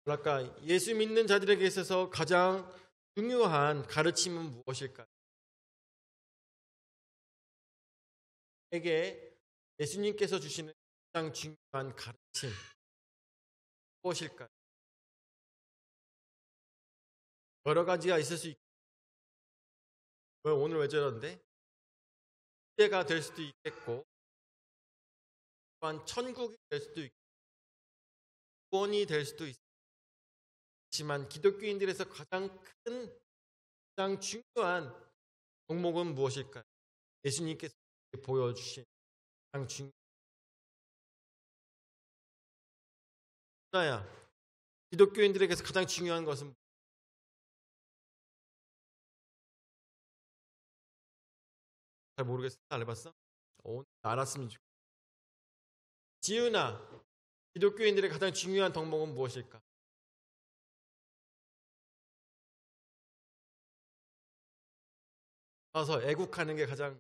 뭐랄까, 예수 믿는 자들에게 있어서 가장 중요한 가르침은 무엇일까요? 에게 예수님께서 주시는 가장 중요한 가르침 무엇일까요? 여러 가지가 있을 수 있고, 오늘 왜 저러는데? 시대가 될 수도 있겠고, 또한 천국이 될 수도 있고, 구원이 될 수도 있지만 기독교인들에서 가장 중요한 덕목은 무엇일까요? 예수님께서 보여주신 가장 중요한 하나야. 기독교인들에게서 가장 중요한 것은 잘 모르겠어. 안 해봤어? 알았으면 좋겠어. 지은아, 기독교인들의 가장 중요한 덕목은 무엇일까? 가서 애국하는 게 가장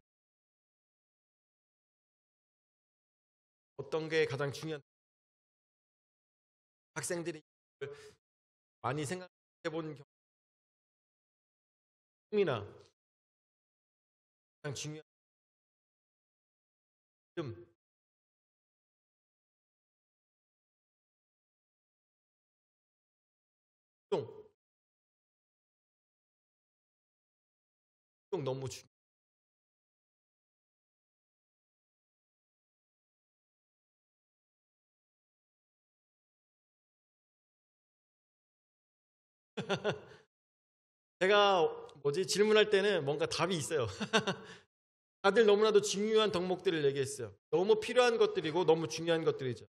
어떤 게 가장 중요한 학생들이 많이 생각해 본 경험이나 가장 중요한 이름 너무 중요해. 제가 질문할 때는 뭔가 답이 있어요. 다들 너무나도 중요한 덕목들을 얘기했어요. 너무 필요한 것들이고 너무 중요한 것들이죠.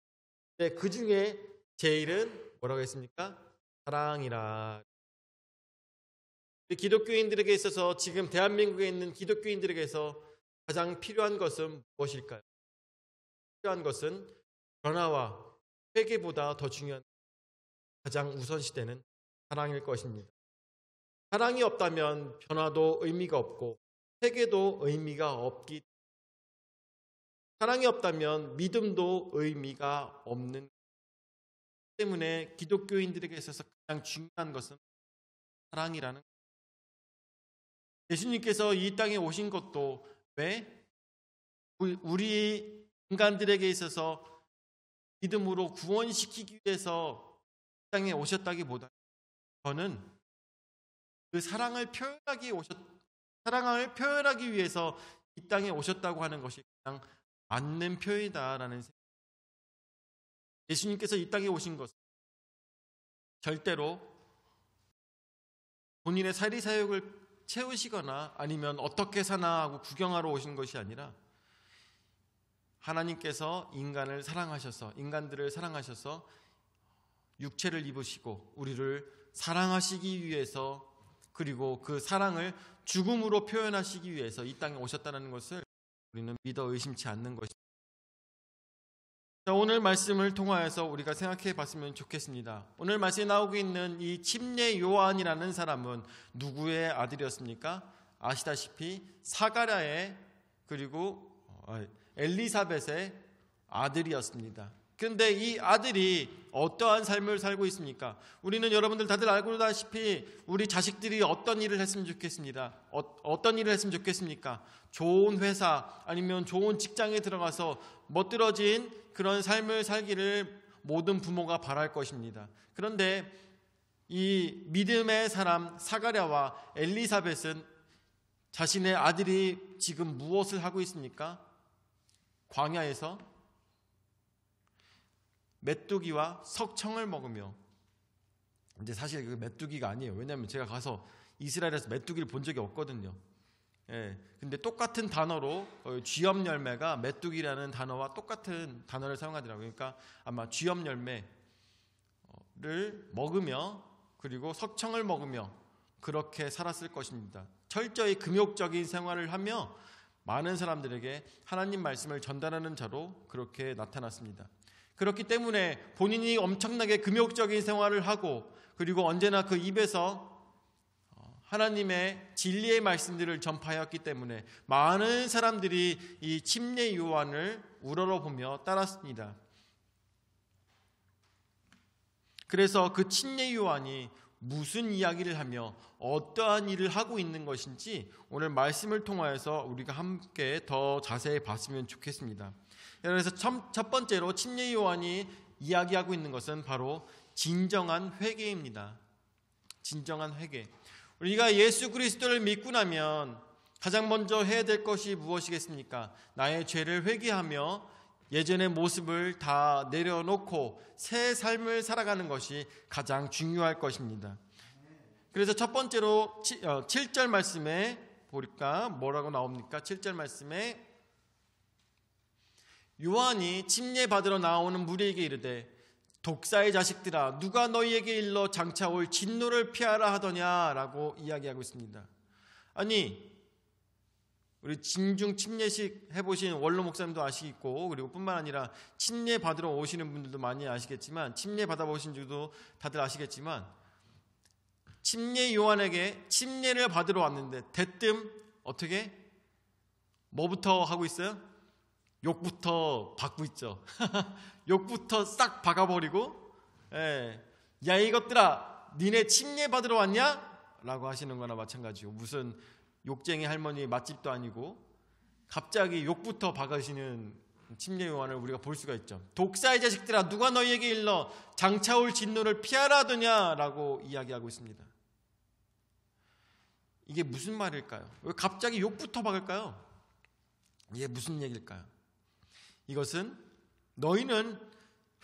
근데 그 중에 제일은 뭐라고 했습니까? 사랑이라. 기독교인들에게 있어서 지금 대한민국에 있는 기독교인들에게서 가장 필요한 것은 무엇일까요? 필요한 것은 변화와 회개보다 더 중요한 가장 우선시되는 사랑일 것입니다. 사랑이 없다면 변화도 의미가 없고 회개도 의미가 없기 사랑이 없다면 믿음도 의미가 없는 때문에 기독교인들에게 있어서 가장 중요한 것은 사랑이라는 것입니다. 예수님께서 이 땅에 오신 것도 왜? 우리 인간들에게 있어서 믿음으로 구원시키기 위해서 이 땅에 오셨다기보다 저는 그 사랑을 표현하기 위해서 이 땅에 오셨다고 하는 것이 가장 맞는 표현이다라는 생각. 예수님께서 이 땅에 오신 것은 절대로 본인의 사리사욕을 채우시거나 아니면 어떻게 사나 하고 구경하러 오신 것이 아니라 하나님께서 인간들을 사랑하셔서 육체를 입으시고 우리를 사랑하시기 위해서 그리고 그 사랑을 죽음으로 표현하시기 위해서 이 땅에 오셨다는 것을 우리는 믿어 의심치 않는 것입니다. 자, 오늘 말씀을 통하여서 우리가 생각해 봤으면 좋겠습니다. 오늘 말씀에 나오고 있는 이 침례 요한이라는 사람은 누구의 아들이었습니까? 아시다시피 사가랴의 그리고 엘리사벳의 아들이었습니다. 그런데 이 아들이 어떠한 삶을 살고 있습니까? 우리는 여러분들 다들 알고 있다시피 우리 자식들이 어떤 일을 했으면 좋겠습니다. 어떤 일을 했으면 좋겠습니까? 좋은 회사 아니면 좋은 직장에 들어가서 멋들어진 그런 삶을 살기를 모든 부모가 바랄 것입니다. 그런데 이 믿음의 사람 사가랴와 엘리사벳은 자신의 아들이 지금 무엇을 하고 있습니까? 광야에서 메뚜기와 석청을 먹으며, 근데 사실 그 메뚜기가 아니에요. 왜냐하면 제가 가서 이스라엘에서 메뚜기를 본 적이 없거든요. 근데 똑같은 단어로 쥐염 열매가 메뚜기라는 단어와 똑같은 단어를 사용하더라고요. 그러니까 아마 쥐염 열매를 먹으며 그리고 석청을 먹으며 그렇게 살았을 것입니다. 철저히 금욕적인 생활을 하며 많은 사람들에게 하나님 말씀을 전달하는 자로 그렇게 나타났습니다. 그렇기 때문에 본인이 엄청나게 금욕적인 생활을 하고 그리고 언제나 그 입에서 하나님의 진리의 말씀들을 전파하였기 때문에 많은 사람들이 이 침례 요한을 우러러보며 따랐습니다. 그래서 그 침례 요한이 무슨 이야기를 하며 어떠한 일을 하고 있는 것인지 오늘 말씀을 통하여서 우리가 함께 더 자세히 봤으면 좋겠습니다. 그래서 첫 번째로 침례 요한이 이야기하고 있는 것은 바로 진정한 회개입니다. 진정한 회개. 우리가 예수 그리스도를 믿고 나면 가장 먼저 해야 될 것이 무엇이겠습니까? 나의 죄를 회개하며 예전의 모습을 다 내려놓고 새 삶을 살아가는 것이 가장 중요할 것입니다. 그래서 첫 번째로 7절 말씀에 보니까 뭐라고 나옵니까? 7절 말씀에 요한이 침례 받으러 나오는 무리에게 이르되 독사의 자식들아 누가 너희에게 일러 장차 올 진노를 피하라 하더냐라고 이야기하고 있습니다. 아니 우리 진중 침례식 해보신 원로 목사님도 아시겠고 그리고 뿐만 아니라 침례 받으러 오시는 분들도 많이 아시겠지만 침례 받아보신 줄도 다들 아시겠지만 침례 요한에게 침례를 받으러 왔는데 대뜸 어떻게? 뭐부터 하고 있어요? 욕부터 받고 있죠. 욕부터 싹 박아버리고 야 이것들아 니네 침례 받으러 왔냐? 라고 하시는 거나 마찬가지고 무슨 욕쟁이 할머니 맛집도 아니고 갑자기 욕부터 박으시는 침례 요한을 우리가 볼 수가 있죠. 독사의 자식들아 누가 너희에게 일러 장차 올 진노를 피하라 하더냐라고 이야기하고 있습니다. 이게 무슨 말일까요? 왜 갑자기 욕부터 박을까요? 이게 무슨 얘기일까요? 이것은 너희는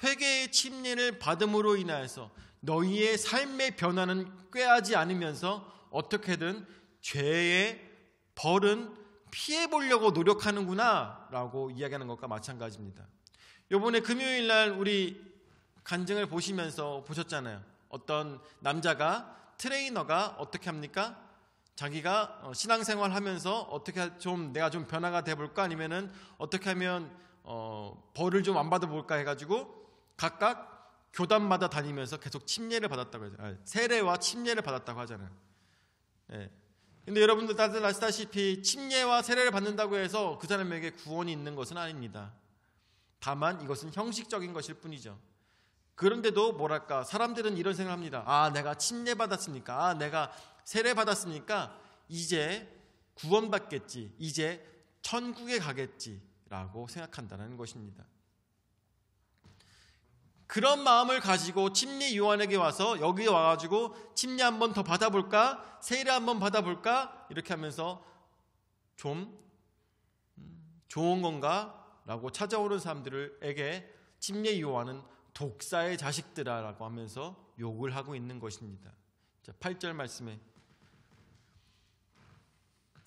회개의 침례를 받음으로 인하여서 너희의 삶의 변화는 꾀하지 않으면서 어떻게든 죄의 벌은 피해보려고 노력하는구나 라고 이야기하는 것과 마찬가지입니다. 이번에 금요일날 우리 간증을 보시면서 보셨잖아요. 어떤 남자가 트레이너가 어떻게 합니까? 자기가 신앙생활 하면서 어떻게 좀 내가 좀 변화가 돼볼까 아니면은 어떻게 하면 벌을 좀 안 받아볼까 해가지고 각각 교단마다 다니면서 계속 침례를 받았다고 하잖아요. 세례와 침례를 받았다고 하잖아요. 근데 여러분들 다들 아시다시피 침례와 세례를 받는다고 해서 그 사람에게 구원이 있는 것은 아닙니다. 다만 이것은 형식적인 것일 뿐이죠. 그런데도 뭐랄까 사람들은 이런 생각을 합니다. 아 내가 침례 받았으니까 아 내가 세례 받았으니까 이제 구원받겠지 이제 천국에 가겠지라고 생각한다는 것입니다. 그런 마음을 가지고 침례 요한에게 와서 여기 와가지고 침례 한번 더 받아볼까? 세례 한번 받아볼까? 이렇게 하면서 좀 좋은 건가? 라고 찾아오는 사람들에게 침례 요한은 독사의 자식들아라고 하면서 욕을 하고 있는 것입니다. 자, 8절 말씀에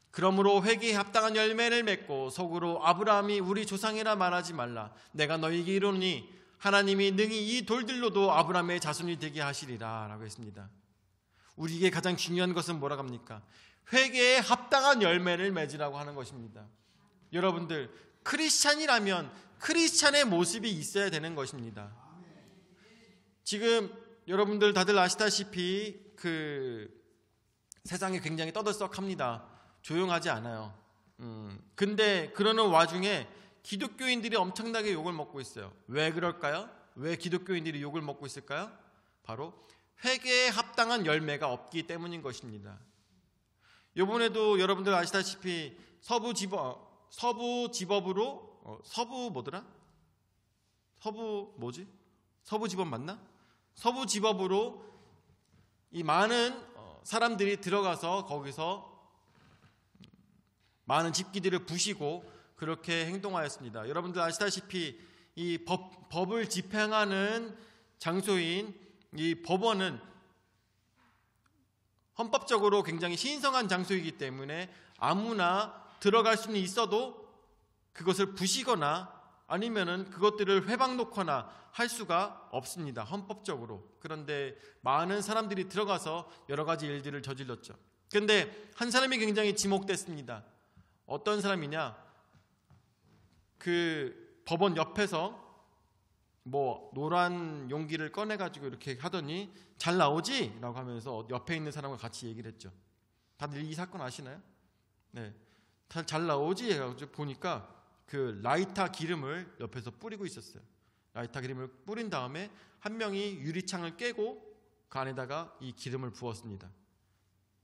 그러므로 회개에 합당한 열매를 맺고 속으로 아브라함이 우리 조상이라 말하지 말라. 내가 너희에게 이르노니 하나님이 능히 이 돌들로도 아브라함의 자손이 되게 하시리라 라고 했습니다. 우리에게 가장 중요한 것은 뭐라고 합니까? 회개에 합당한 열매를 맺으라고 하는 것입니다. 여러분들 크리스찬이라면 크리스찬의 모습이 있어야 되는 것입니다. 지금 여러분들 다들 아시다시피 그 세상이 굉장히 떠들썩합니다. 조용하지 않아요. 근데 그러는 와중에 기독교인들이 엄청나게 욕을 먹고 있어요. 왜 그럴까요? 왜 기독교인들이 욕을 먹고 있을까요? 바로 회개에 합당한 열매가 없기 때문인 것입니다. 이번에도 여러분들 아시다시피 서부 지법으로 서부 지법 맞나? 서부 지법으로 이 많은 사람들이 들어가서 거기서 많은 집기들을 부시고 그렇게 행동하였습니다. 여러분들 아시다시피 이 법을 집행하는 장소인 이 법원은 헌법적으로 굉장히 신성한 장소이기 때문에 아무나 들어갈 수는 있어도 그것을 부시거나 아니면은 그것들을 회방 놓거나 할 수가 없습니다. 헌법적으로. 그런데 많은 사람들이 들어가서 여러 가지 일들을 저질렀죠. 그런데 한 사람이 굉장히 지목됐습니다. 어떤 사람이냐? 그 법원 옆에서 뭐 노란 용기를 꺼내가지고 이렇게 하더니 잘 나오지? 라고 하면서 옆에 있는 사람과 같이 얘기를 했죠. 다들 이 사건 아시나요? 네, 잘 나오지? 해가지고 보니까 그 라이터 기름을 옆에서 뿌리고 있었어요. 라이터 기름을 뿌린 다음에 한 명이 유리창을 깨고 그 안에다가 이 기름을 부었습니다.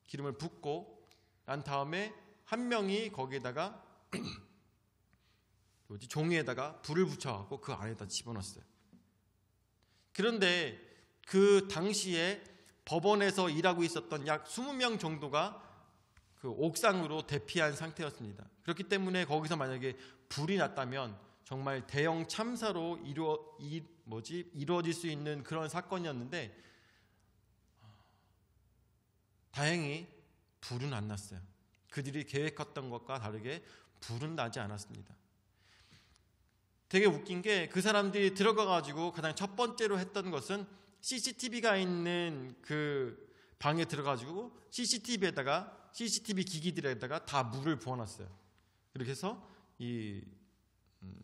기름을 붓고 난 다음에 한 명이 거기에다가 종이에다가 불을 붙여갖고 그 안에다 집어넣었어요. 그런데 그 당시에 법원에서 일하고 있었던 약 20명 정도가 그 옥상으로 대피한 상태였습니다. 그렇기 때문에 거기서 만약에 불이 났다면 정말 대형 참사로 이루어질 수 있는 그런 사건이었는데 다행히 불은 안 났어요. 그들이 계획했던 것과 다르게 불은 나지 않았습니다. 되게 웃긴 게 그 사람들이 들어가가지고 가장 첫 번째로 했던 것은 CCTV가 있는 그 방에 들어가지고 CCTV 기기들에다가 다 물을 부어놨어요. 그렇게 해서 이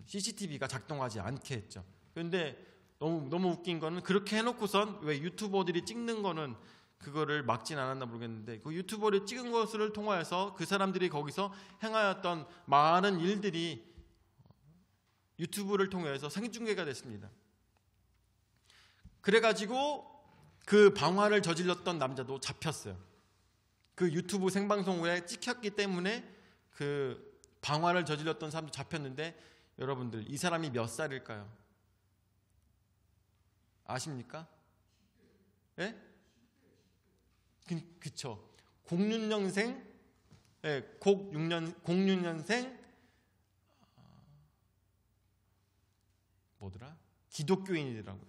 CCTV가 작동하지 않게 했죠. 그런데 너무 웃긴 거는 그렇게 해놓고선 왜 유튜버들이 찍는 거는 그거를 막진 않았나 모르겠는데 그 유튜버를 찍은 것을 통하여서 그 사람들이 거기서 행하였던 많은 일들이 유튜브를 통해서 생중계가 됐습니다. 그래가지고 그 방화를 저질렀던 남자도 잡혔어요. 그 유튜브 생방송에 찍혔기 때문에 그 방화를 저질렀던 사람도 잡혔는데 여러분들 이 사람이 몇 살일까요? 아십니까? 예? 그쵸. 06년생, 예, 06년생, 뭐더라? 기독교인이더라고요.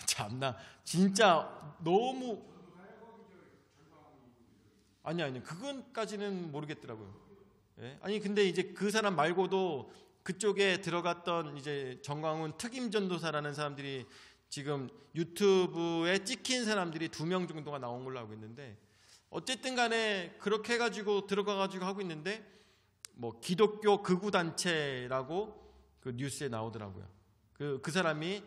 참나, 진짜 너무. 아니, 그건까지는 모르겠더라고요. 예? 아니, 근데 이제 그 사람 말고도 그쪽에 들어갔던 이제 정광훈 특임 전도사라는 사람들이 지금 유튜브에 찍힌 사람들이 2명 정도가 나온 걸로 알고 있는데 어쨌든 간에 그렇게 해가지고 들어가가지고 하고 있는데 뭐 기독교 극우단체라고 그 뉴스에 나오더라고요. 그 사람이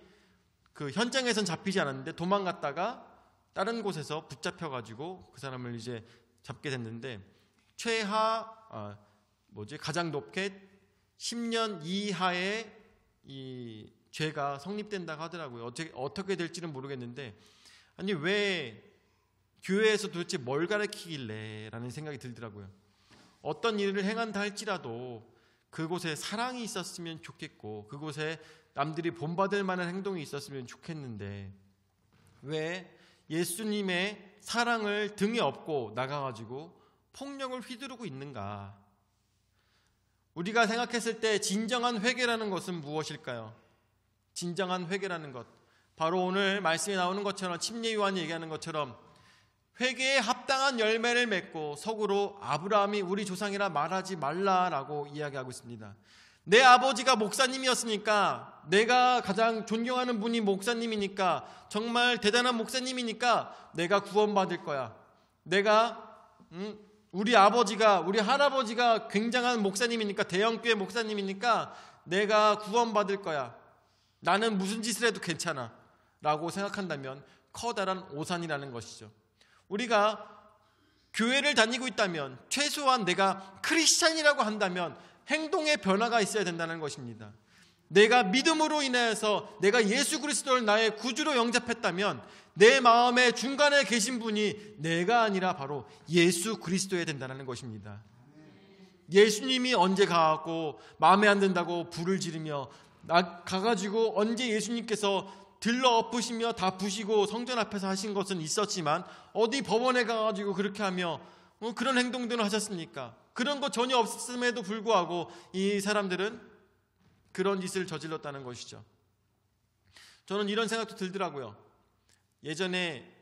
그 현장에선 잡히지 않았는데 도망갔다가 다른 곳에서 붙잡혀가지고 그 사람을 이제 잡게 됐는데 가장 높게 10년 이하의 이 죄가 성립된다고 하더라고요. 어떻게 될지는 모르겠는데 아니 왜 교회에서 도대체 뭘 가르치길래 라는 생각이 들더라고요. 어떤 일을 행한다 할지라도 그곳에 사랑이 있었으면 좋겠고 그곳에 남들이 본받을 만한 행동이 있었으면 좋겠는데 왜 예수님의 사랑을 등에 업고 나가가지고 폭력을 휘두르고 있는가? 우리가 생각했을 때 진정한 회개라는 것은 무엇일까요? 진정한 회개라는 것, 바로 오늘 말씀에 나오는 것처럼 침례 요한이 얘기하는 것처럼 회개에 합당한 열매를 맺고 속으로 아브라함이 우리 조상이라 말하지 말라라고 이야기하고 있습니다. 내 아버지가 목사님이었으니까, 내가 가장 존경하는 분이 목사님이니까, 정말 대단한 목사님이니까 내가 구원받을 거야. 우리 할아버지가 굉장한 목사님이니까, 대형교회 목사님이니까 내가 구원받을 거야. 나는 무슨 짓을 해도 괜찮아 라고 생각한다면 커다란 오산이라는 것이죠. 우리가 교회를 다니고 있다면, 최소한 내가 크리스찬이라고 한다면 행동의 변화가 있어야 된다는 것입니다. 내가 믿음으로 인해서 내가 예수 그리스도를 나의 구주로 영접했다면 내 마음의 중간에 계신 분이 내가 아니라 바로 예수 그리스도여야 된다는 것입니다. 예수님이 언제 가고 마음에 안 든다고 불을 지르며 가가지고 언제 예수님께서 들러 엎으시며 다 부시고 성전 앞에서 하신 것은 있었지만 어디 법원에 가가지고 그렇게 하며 그런 행동들을 하셨습니까? 그런 거 전혀 없음에도 불구하고 이 사람들은 그런 짓을 저질렀다는 것이죠. 저는 이런 생각도 들더라고요. 예전에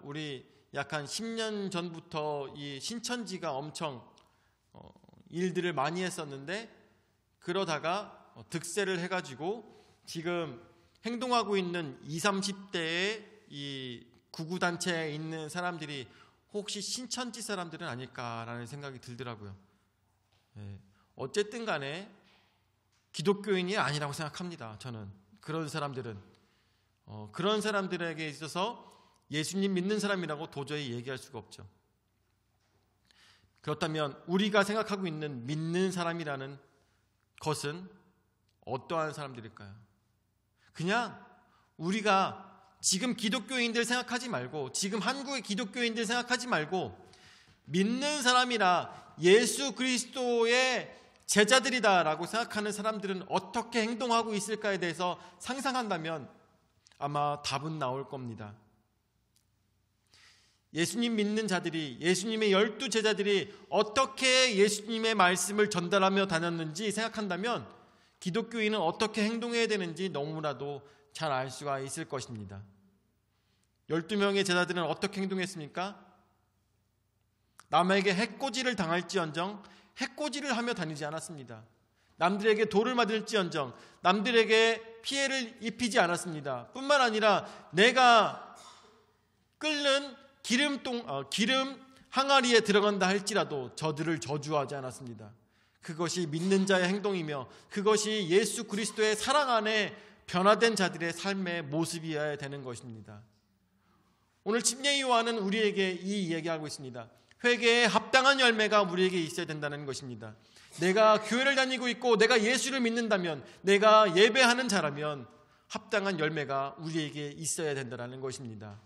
우리 약 한 10년 전부터 이 신천지가 엄청 일들을 많이 했었는데 그러다가 득세를 해가지고 지금 행동하고 있는 20, 30대의 이 구구단체에 있는 사람들이 혹시 신천지 사람들은 아닐까라는 생각이 들더라고요. 어쨌든 간에 기독교인이 아니라고 생각합니다. 저는 그런 사람들은 그런 사람들에게 있어서 예수님 믿는 사람이라고 도저히 얘기할 수가 없죠. 그렇다면 우리가 생각하고 있는 믿는 사람이라는 것은 어떠한 사람들일까요? 그냥 우리가 지금 기독교인들 생각하지 말고, 지금 한국의 기독교인들 생각하지 말고, 믿는 사람이라 예수 그리스도의 제자들이다라고 생각하는 사람들은 어떻게 행동하고 있을까에 대해서 상상한다면 아마 답은 나올 겁니다. 예수님 믿는 자들이, 예수님의 12 제자들이 어떻게 예수님의 말씀을 전달하며 다녔는지 생각한다면 기독교인은 어떻게 행동해야 되는지 너무나도 잘 알 수가 있을 것입니다. 12명의 제자들은 어떻게 행동했습니까? 남에게 해코지를 당할지언정 해코지를 하며 다니지 않았습니다. 남들에게 돌을 맞을지언정 남들에게 피해를 입히지 않았습니다. 뿐만 아니라 내가 끓는 기름 항아리에 들어간다 할지라도 저들을 저주하지 않았습니다. 그것이 믿는 자의 행동이며 그것이 예수 그리스도의 사랑 안에 변화된 자들의 삶의 모습이어야 되는 것입니다. 오늘 침례 요한은 우리에게 이 이야기하고 있습니다. 회개에 합당한 열매가 우리에게 있어야 된다는 것입니다. 내가 교회를 다니고 있고 내가 예수를 믿는다면, 내가 예배하는 자라면 합당한 열매가 우리에게 있어야 된다는 것입니다.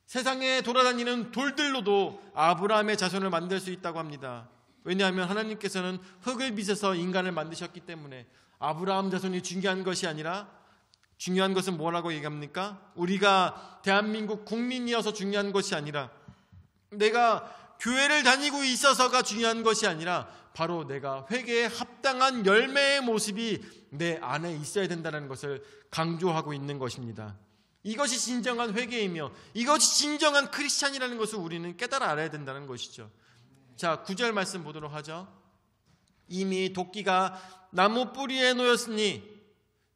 세상에 돌아다니는 돌들로도 아브라함의 자손을 만들 수 있다고 합니다. 왜냐하면 하나님께서는 흙을 빚어서 인간을 만드셨기 때문에 아브라함 자손이 중요한 것이 아니라, 중요한 것은 뭐라고 얘기합니까? 우리가 대한민국 국민이어서 중요한 것이 아니라, 내가 교회를 다니고 있어서가 중요한 것이 아니라 바로 내가 회개에 합당한 열매의 모습이 내 안에 있어야 된다는 것을 강조하고 있는 것입니다. 이것이 진정한 회개이며 이것이 진정한 크리스찬이라는 것을 우리는 깨달아 알아야 된다는 것이죠. 자, 9절 말씀 보도록 하죠. 이미 도끼가 나무 뿌리에 놓였으니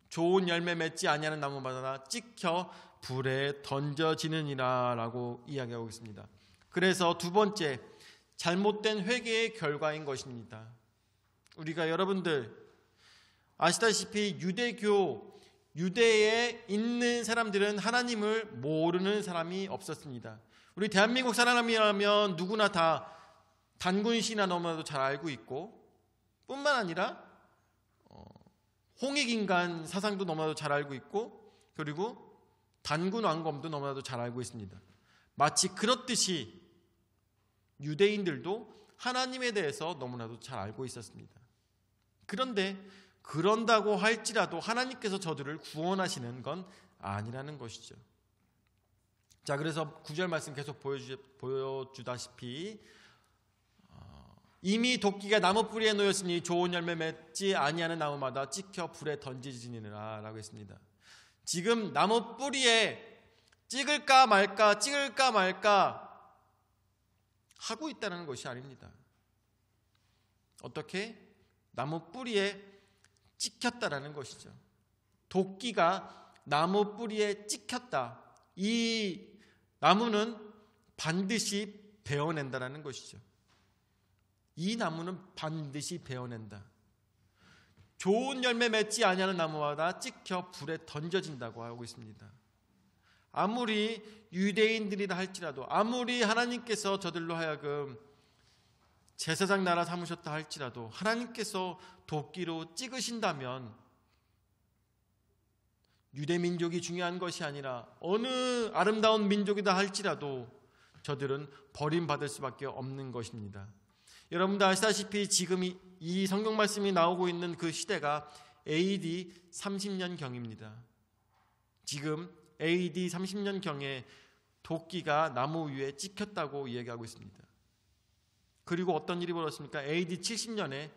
좋은 열매 맺지 아니하는 나무마다 찍혀 불에 던져지느니라 라고 이야기하고 있습니다. 그래서 두 번째, 잘못된 회개의 결과인 것입니다. 우리가 여러분들 아시다시피 유대에 있는 사람들은 하나님을 모르는 사람이 없었습니다. 우리 대한민국 사람이라면 누구나 다 단군신화 너무나도 잘 알고 있고, 뿐만 아니라 홍익인간 사상도 너무나도 잘 알고 있고, 그리고 단군왕검도 너무나도 잘 알고 있습니다. 마치 그렇듯이 유대인들도 하나님에 대해서 너무나도 잘 알고 있었습니다. 그런데 그런다고 할지라도 하나님께서 저들을 구원하시는 건 아니라는 것이죠. 자, 그래서 9절 말씀 계속 보여주다시피 이미 도끼가 나무 뿌리에 놓였으니 좋은 열매 맺지 아니하는 나무마다 찍혀 불에 던지지니라 라고 했습니다. 지금 나무 뿌리에 찍을까 말까 하고 있다는 것이 아닙니다. 어떻게? 나무 뿌리에 찍혔다라는 것이죠. 도끼가 나무 뿌리에 찍혔다. 이 나무는 반드시 베어낸다라는 것이죠. 이 나무는 반드시 베어낸다. 좋은 열매 맺지 아니하는 나무마다 찍혀 불에 던져진다고 하고 있습니다. 아무리 유대인들이라 할지라도, 아무리 하나님께서 저들로 하여금 제사장 나라 삼으셨다 할지라도 하나님께서 도끼로 찍으신다면 유대 민족이 중요한 것이 아니라 어느 아름다운 민족이다 할지라도 저들은 버림받을 수밖에 없는 것입니다. 여러분도 아시다시피 지금 이 성경 말씀이 나오고 있는 그 시대가 AD 30년경입니다. 지금 AD 30년경에 도끼가 나무 위에 찍혔다고 이야기하고 있습니다. 그리고 어떤 일이 벌어졌습니까? AD 70년에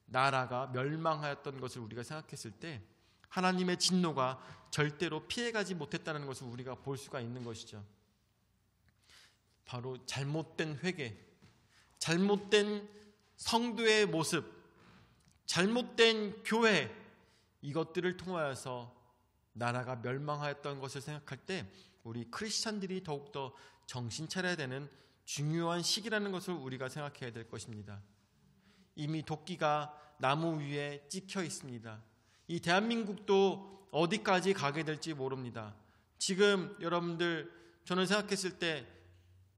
나라가 멸망하였던 것을 우리가 생각했을 때 하나님의 진노가 절대로 피해가지 못했다는 것을 우리가 볼 수가 있는 것이죠. 바로 잘못된 회개, 잘못된 성도의 모습, 잘못된 교회, 이것들을 통하여서 나라가 멸망하였던 것을 생각할 때 우리 크리스찬들이 더욱더 정신 차려야 되는 중요한 시기라는 것을 우리가 생각해야 될 것입니다. 이미 도끼가 나무 위에 찍혀 있습니다. 이 대한민국도 어디까지 가게 될지 모릅니다. 지금 여러분들, 저는 생각했을 때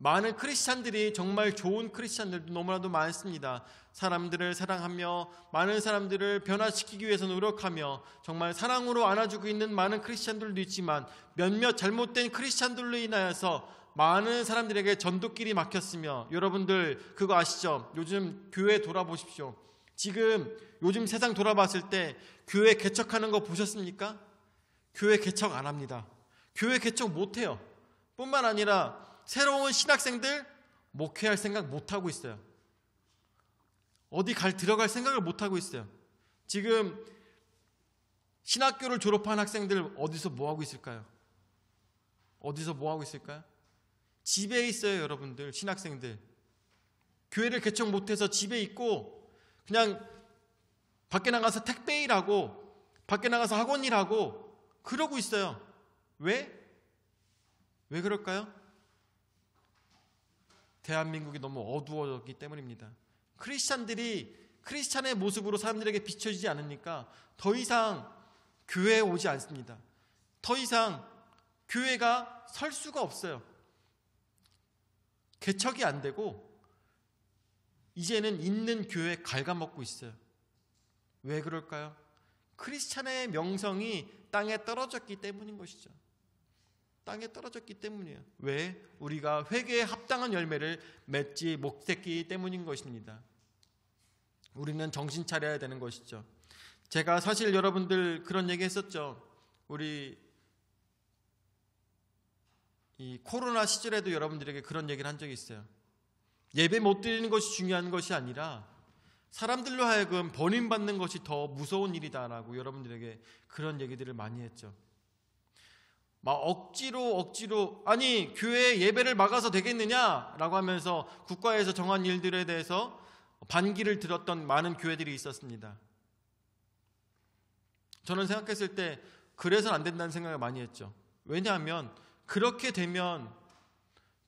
많은 크리스찬들이 정말 좋은 크리스찬들도 너무나도 많습니다. 사람들을 사랑하며 많은 사람들을 변화시키기 위해서 노력하며 정말 사랑으로 안아주고 있는 많은 크리스찬들도 있지만 몇몇 잘못된 크리스찬들로 인하여서 많은 사람들에게 전도길이 막혔으며, 여러분들 그거 아시죠? 요즘 교회 돌아보십시오. 지금 요즘 세상 돌아봤을 때 교회 개척하는 거 보셨습니까? 교회 개척 안 합니다. 교회 개척 못해요. 뿐만 아니라 새로운 신학생들 목회할 생각 못하고 있어요. 어디 들어갈 생각을 못하고 있어요. 지금 신학교를 졸업한 학생들 어디서 뭐하고 있을까요? 어디서 뭐하고 있을까요? 집에 있어요. 여러분들 신학생들 교회를 개척 못해서 집에 있고 그냥 밖에 나가서 택배 일하고 밖에 나가서 학원 일하고 그러고 있어요. 왜? 왜 그럴까요? 대한민국이 너무 어두워졌기 때문입니다. 크리스찬들이 크리스찬의 모습으로 사람들에게 비춰지지 않으니까 더 이상 교회에 오지 않습니다. 더 이상 교회가 설 수가 없어요. 개척이 안 되고 이제는 있는 교회 갉아먹고 있어요. 왜 그럴까요? 크리스찬의 명성이 땅에 떨어졌기 때문인 것이죠. 땅에 떨어졌기 때문이에요. 왜? 우리가 회개에 합당한 열매를 맺지 못했기 때문인 것입니다. 우리는 정신 차려야 되는 것이죠. 제가 사실 여러분들 그런 얘기 했었죠. 우리 이 코로나 시절에도 여러분들에게 그런 얘기를 한 적이 있어요. 예배 못 드리는 것이 중요한 것이 아니라 사람들로 하여금 버림받는 것이 더 무서운 일이다라고 여러분들에게 그런 얘기들을 많이 했죠. 막 억지로 아니 교회 예배를 막아서 되겠느냐라고 하면서 국가에서 정한 일들에 대해서 반기를 들었던 많은 교회들이 있었습니다. 저는 생각했을 때 그래서는 안 된다는 생각을 많이 했죠. 왜냐하면 그렇게 되면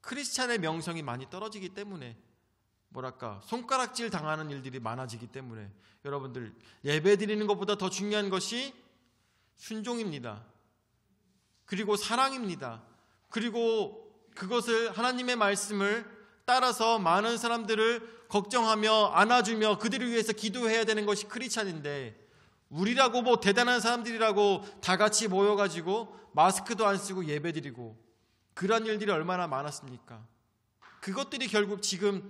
크리스찬의 명성이 많이 떨어지기 때문에, 손가락질 당하는 일들이 많아지기 때문에, 여러분들 예배 드리는 것보다 더 중요한 것이 순종입니다. 그리고 사랑입니다. 그리고 그것을 하나님의 말씀을 따라서 많은 사람들을 걱정하며 안아주며 그들을 위해서 기도해야 되는 것이 크리스찬인데, 우리라고 뭐 대단한 사람들이라고 다 같이 모여가지고 마스크도 안 쓰고 예배드리고 그런 일들이 얼마나 많았습니까? 그것들이 결국 지금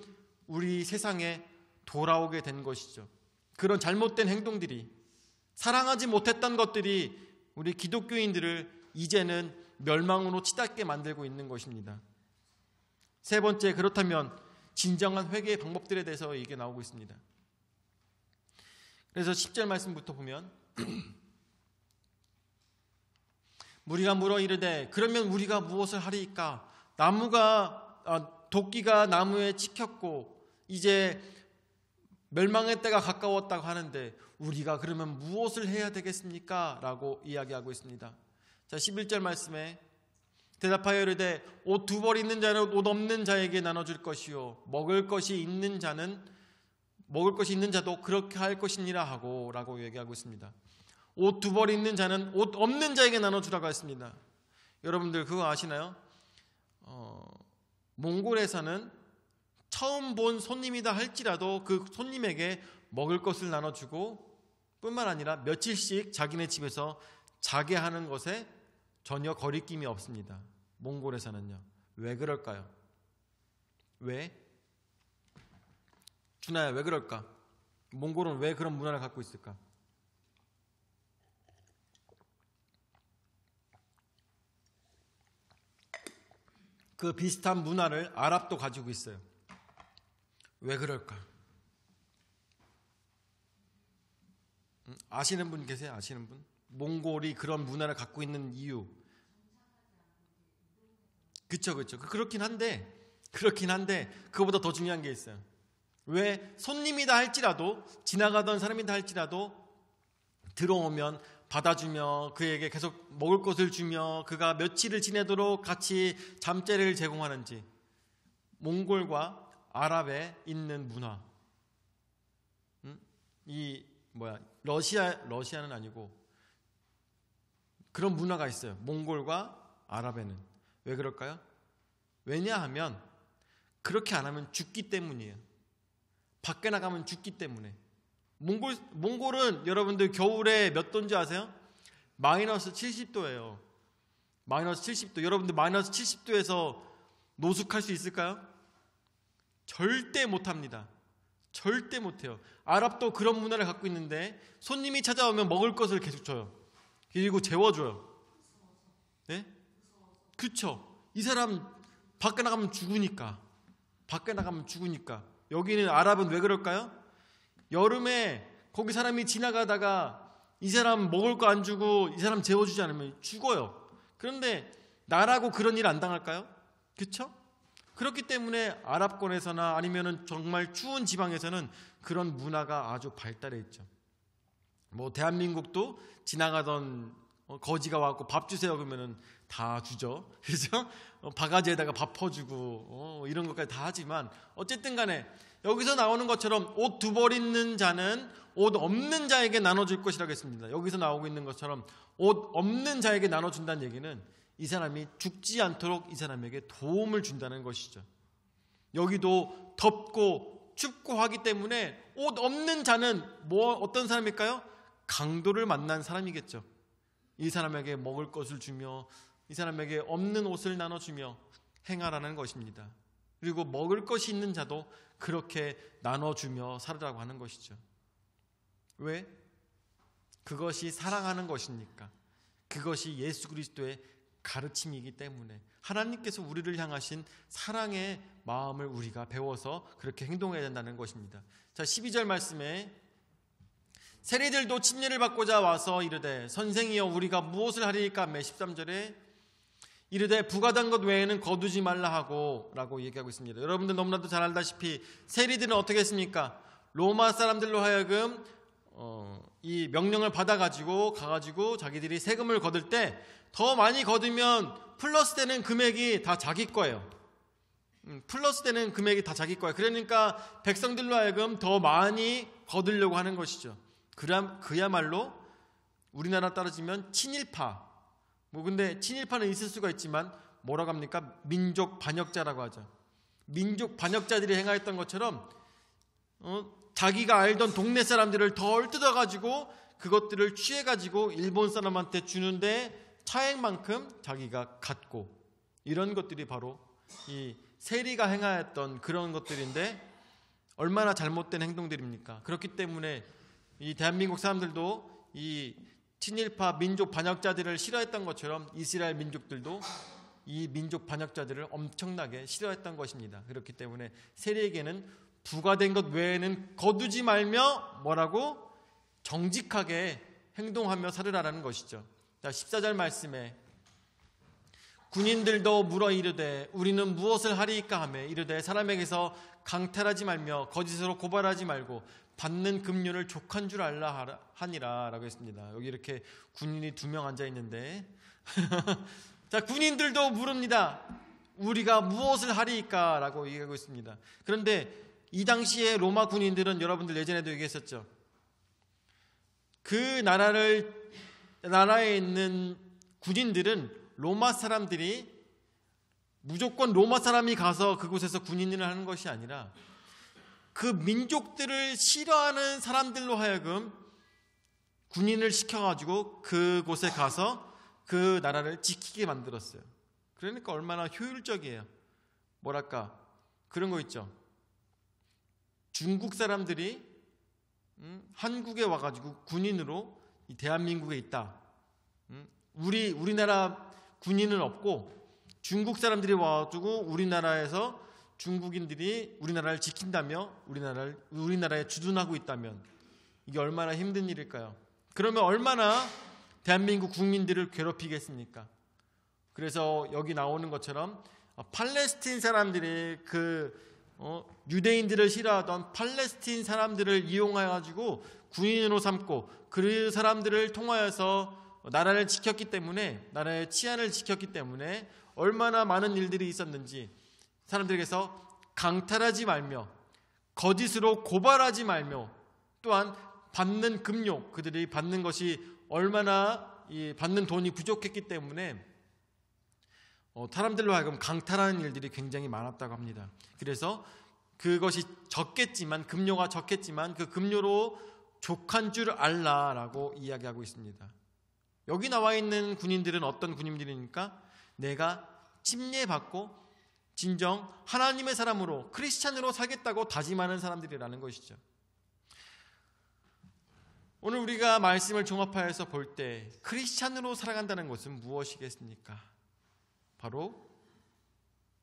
우리 세상에 돌아오게 된 것이죠. 그런 잘못된 행동들이, 사랑하지 못했던 것들이 우리 기독교인들을 이제는 멸망으로 치닫게 만들고 있는 것입니다. 세 번째, 그렇다면 진정한 회개의 방법들에 대해서 얘기가 나오고 있습니다. 그래서 10절 말씀부터 보면 무리가 물어 이르되 그러면 우리가 무엇을 하리이까? 도끼가 나무에 찍혔고 이제 멸망의 때가 가까웠다고 하는데 우리가 그러면 무엇을 해야 되겠습니까? 라고 이야기하고 있습니다. 자, 11절 말씀에 대답하여 이르되 옷 2벌 있는 자는 옷 없는 자에게 나눠줄 것이요 먹을 것이 있는 자도 그렇게 할 것이니라 하고 라고 얘기하고 있습니다. 옷 2벌 있는 자는 옷 없는 자에게 나눠주라고 했습니다. 여러분들 그거 아시나요? 몽골에서는 처음 본 손님이다 할지라도 그 손님에게 먹을 것을 나눠주고 뿐만 아니라 며칠씩 자기네 집에서 자게 하는 것에 전혀 거리낌이 없습니다. 몽골에서는요. 왜 그럴까요? 왜? 준아야, 왜 그럴까? 몽골은 왜 그런 문화를 갖고 있을까? 그 비슷한 문화를 아랍도 가지고 있어요. 왜 그럴까? 아시는 분 계세요? 아시는 분? 몽골이 그런 문화를 갖고 있는 이유. 그쵸. 그렇긴 한데 그거보다 더 중요한 게 있어요. 왜? 손님이다 할지라도, 지나가던 사람이다 할지라도 들어오면 받아주며 그에게 계속 먹을 것을 주며 그가 며칠을 지내도록 같이 잠자리를 제공하는지, 몽골과 아랍에 있는 문화. 러시아는 아니고 그런 문화가 있어요. 몽골과 아랍에는. 왜 그럴까요? 왜냐하면 그렇게 안 하면 죽기 때문이에요. 밖에 나가면 죽기 때문에. 몽골은 여러분들 겨울에 몇 도인지 아세요? 마이너스 70도예요. 마이너스 70도. 여러분들 마이너스 70도에서 노숙할 수 있을까요? 절대 못합니다. 절대 못해요. 아랍도 그런 문화를 갖고 있는데 손님이 찾아오면 먹을 것을 계속 줘요. 그리고 재워줘요. 네? 그쵸? 이 사람 밖에 나가면 죽으니까. 밖에 나가면 죽으니까. 여기는 아랍은 왜 그럴까요? 여름에 거기 사람이 지나가다가 이 사람 먹을 거 안 주고 이 사람 재워주지 않으면 죽어요. 그런데 나라고 그런 일 안 당할까요? 그쵸? 그렇기 때문에 아랍권에서나 아니면은 정말 추운 지방에서는 그런 문화가 아주 발달해 있죠. 뭐 대한민국도 지나가던 거지가 와갖고 밥 주세요 그러면은 다 주죠. 그죠? 바가지에다가 밥 퍼주고 이런 것까지 다 하지만 어쨌든 간에 여기서 나오는 것처럼 옷 두 벌 있는 자는 옷 없는 자에게 나눠줄 것이라고 했습니다. 여기서 나오고 있는 것처럼 옷 없는 자에게 나눠준다는 얘기는 이 사람이 죽지 않도록 이 사람에게 도움을 준다는 것이죠. 여기도 덥고 춥고 하기 때문에 옷 없는 자는 어떤 사람일까요? 강도를 만난 사람이겠죠. 이 사람에게 먹을 것을 주며 이 사람에게 없는 옷을 나눠주며 행하라는 것입니다. 그리고 먹을 것이 있는 자도 그렇게 나눠주며 살으라고 하는 것이죠. 왜? 그것이 사랑하는 것이니까. 그것이 예수 그리스도의 가르침이기 때문에 하나님께서 우리를 향하신 사랑의 마음을 우리가 배워서 그렇게 행동해야 된다는 것입니다. 자, 12절 말씀에 세리들도 침례를 받고자 와서 이르되 선생이여 우리가 무엇을 하리이까 하매 13절에 이르되 부과된 것 외에는 거두지 말라 하고 라고 얘기하고 있습니다. 여러분들 너무나도 잘 알다시피 세리들은 어떻게 했습니까? 로마 사람들로 하여금 이 명령을 받아가지고 가가지고 자기들이 세금을 거둘 때 더 많이 거두면 플러스 되는 금액이 다 자기 거예요. 플러스 되는 금액이 다 자기 거예요. 그러니까 백성들로 하여금 더 많이 거두려고 하는 것이죠. 그야말로 우리나라 따라지면 친일파. 근데 친일파는 있을 수가 있지만 뭐라고 합니까? 민족 반역자라고 하죠. 민족 반역자들이 행하였던 것처럼 자기가 알던 동네 사람들을 덜 뜯어가지고 그것들을 취해가지고 일본 사람한테 주는데 차액만큼 자기가 갖고 이런 것들이 바로 이 세리가 행하였던 그런 것들인데 얼마나 잘못된 행동들입니까? 그렇기 때문에 이 대한민국 사람들도 이 친일파 민족 반역자들을 싫어했던 것처럼 이스라엘 민족들도 이 민족 반역자들을 엄청나게 싫어했던 것입니다. 그렇기 때문에 세리에게는 부과된 것 외에는 거두지 말며 뭐라고? 정직하게 행동하며 살으라는 것이죠. 자, 14절 말씀에 군인들도 물어 이르되 우리는 무엇을 하리이까 하매 이르되 사람에게서 강탈하지 말며 거짓으로 고발하지 말고 받는 금료를 족한 줄 알라 하니라 라고 했습니다. 여기 이렇게 군인이 2명 앉아 있는데 자, 군인들도 물읍니다. 우리가 무엇을 하리이까 라고 얘기하고 있습니다. 그런데 이 당시에 로마 군인들은 여러분들 예전에도 얘기했었죠. 그 나라에 있는 군인들은 로마 사람들이 무조건 로마 사람이 가서 그곳에서 군인을 하는 것이 아니라 그 민족들을 싫어하는 사람들로 하여금 군인을 시켜가지고 그곳에 가서 그 나라를 지키게 만들었어요. 그러니까 얼마나 효율적이에요. 뭐랄까 그런 거 있죠. 중국 사람들이 한국에 와가지고 군인으로 이 대한민국에 있다. 우리나라 군인은 없고 중국 사람들이 와가지고 우리나라에서 중국인들이 우리나라를 지킨다며 우리나라에 주둔하고 있다면 이게 얼마나 힘든 일일까요? 그러면 얼마나 대한민국 국민들을 괴롭히겠습니까? 그래서 여기 나오는 것처럼 팔레스틴 사람들이 유대인들을 싫어하던 팔레스틴 사람들을 이용해가지고 군인으로 삼고 그 사람들을 통하여서 나라를 지켰기 때문에 나라의 치안을 지켰기 때문에 얼마나 많은 일들이 있었는지 사람들에게서 강탈하지 말며 거짓으로 고발하지 말며 또한 받는 금료 그들이 받는 것이 얼마나 받는 돈이 부족했기 때문에 사람들로 하여금 강탈하는 일들이 굉장히 많았다고 합니다. 그래서 그것이 적겠지만, 급료가 적겠지만 그 급료로 족한 줄 알라라고 이야기하고 있습니다. 여기 나와 있는 군인들은 어떤 군인들입니까? 내가 침례받고 진정 하나님의 사람으로, 크리스찬으로 살겠다고 다짐하는 사람들이라는 것이죠. 오늘 우리가 말씀을 종합하여서 볼 때 크리스찬으로 살아간다는 것은 무엇이겠습니까? 바로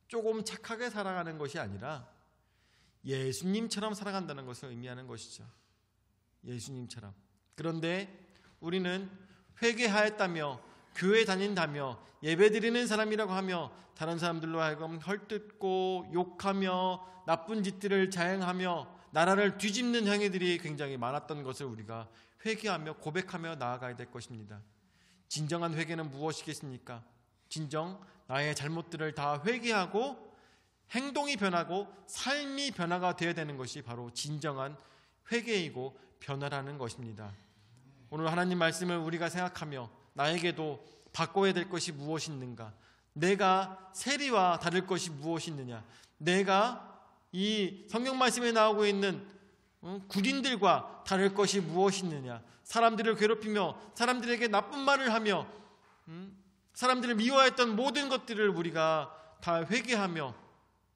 조금 착하게 살아가는 것이 아니라 예수님처럼 살아간다는 것을 의미하는 것이죠. 예수님처럼. 그런데 우리는 회개하였다며 교회 다닌다며 예배드리는 사람이라고 하며 다른 사람들로 하여금 헐뜯고 욕하며 나쁜 짓들을 자행하며 나라를 뒤집는 행위들이 굉장히 많았던 것을 우리가 회개하며 고백하며 나아가야 될 것입니다. 진정한 회개는 무엇이겠습니까? 진정 나의 잘못들을 다 회개하고 행동이 변하고 삶이 변화가 되어야 되는 것이 바로 진정한 회개이고 변화라는 것입니다. 오늘 하나님 말씀을 우리가 생각하며 나에게도 바꿔야 될 것이 무엇이 있는가? 내가 세리와 다를 것이 무엇이 있느냐? 내가 이 성경 말씀에 나오고 있는 군인들과 다를 것이 무엇이 있느냐? 사람들을 괴롭히며 사람들에게 나쁜 말을 하며 사람들을 미워했던 모든 것들을 우리가 다 회개하며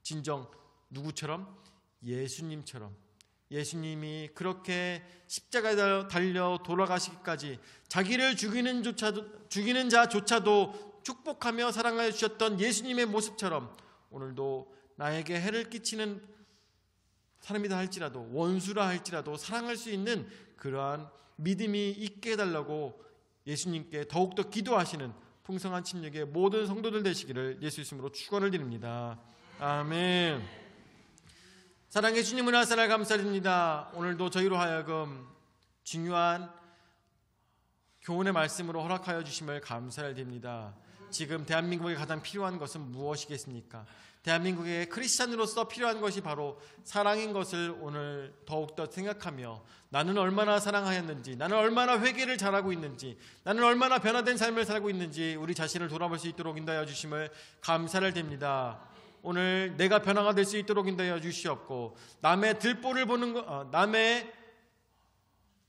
진정 누구처럼? 예수님처럼. 예수님이 그렇게 십자가에 달려 돌아가시기까지 자기를 죽이는 자조차도 축복하며 사랑하여 주셨던 예수님의 모습처럼 오늘도 나에게 해를 끼치는 사람이다 할지라도 원수라 할지라도 사랑할 수 있는 그러한 믿음이 있게 해달라고 예수님께 더욱더 기도하시는 풍성한 침략의 모든 성도들 되시기를 예수 이름으로 축원을 드립니다. 아멘. 사랑해 주님 은혜사를 감사드립니다. 오늘도 저희로 하여금 중요한 교훈의 말씀으로 허락하여 주심을 감사를 드립니다. 지금 대한민국에 가장 필요한 것은 무엇이겠습니까? 대한민국의 크리스찬으로서 필요한 것이 바로 사랑인 것을 오늘 더욱더 생각하며 나는 얼마나 사랑하였는지, 나는 얼마나 회개를 잘하고 있는지, 나는 얼마나 변화된 삶을 살고 있는지 우리 자신을 돌아볼 수 있도록 인도하여 주심을 감사를 드립니다. 오늘 내가 변화가 될 수 있도록 인도하여 주시옵고 남의 들보를 보는 것, 남의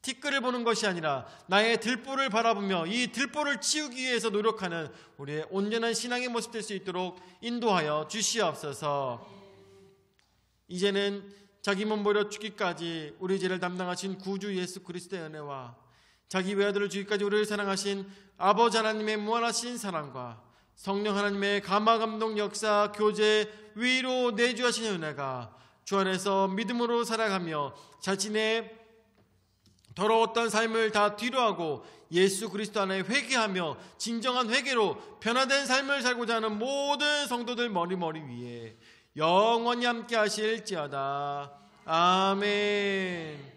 티끌을 보는 것이 아니라 나의 들보를 바라보며 이 들보를 치우기 위해서 노력하는 우리의 온전한 신앙의 모습 될 수 있도록 인도하여 주시옵소서. 이제는 자기 몸 버려 죽기까지 우리 죄를 담당하신 구주 예수 그리스도의 은혜와 자기 외아들을 주기까지 우리를 사랑하신 아버지 하나님의 무한하신 사랑과 성령 하나님의 감화 감동 역사 교제 위로 내주하시는 은혜가 주 안에서 믿음으로 살아가며 자신의 더러웠던 삶을 다 뒤로하고 예수 그리스도 안에 회개하며 진정한 회개로 변화된 삶을 살고자 하는 모든 성도들 머리 위에 영원히 함께 하실지어다. 아멘.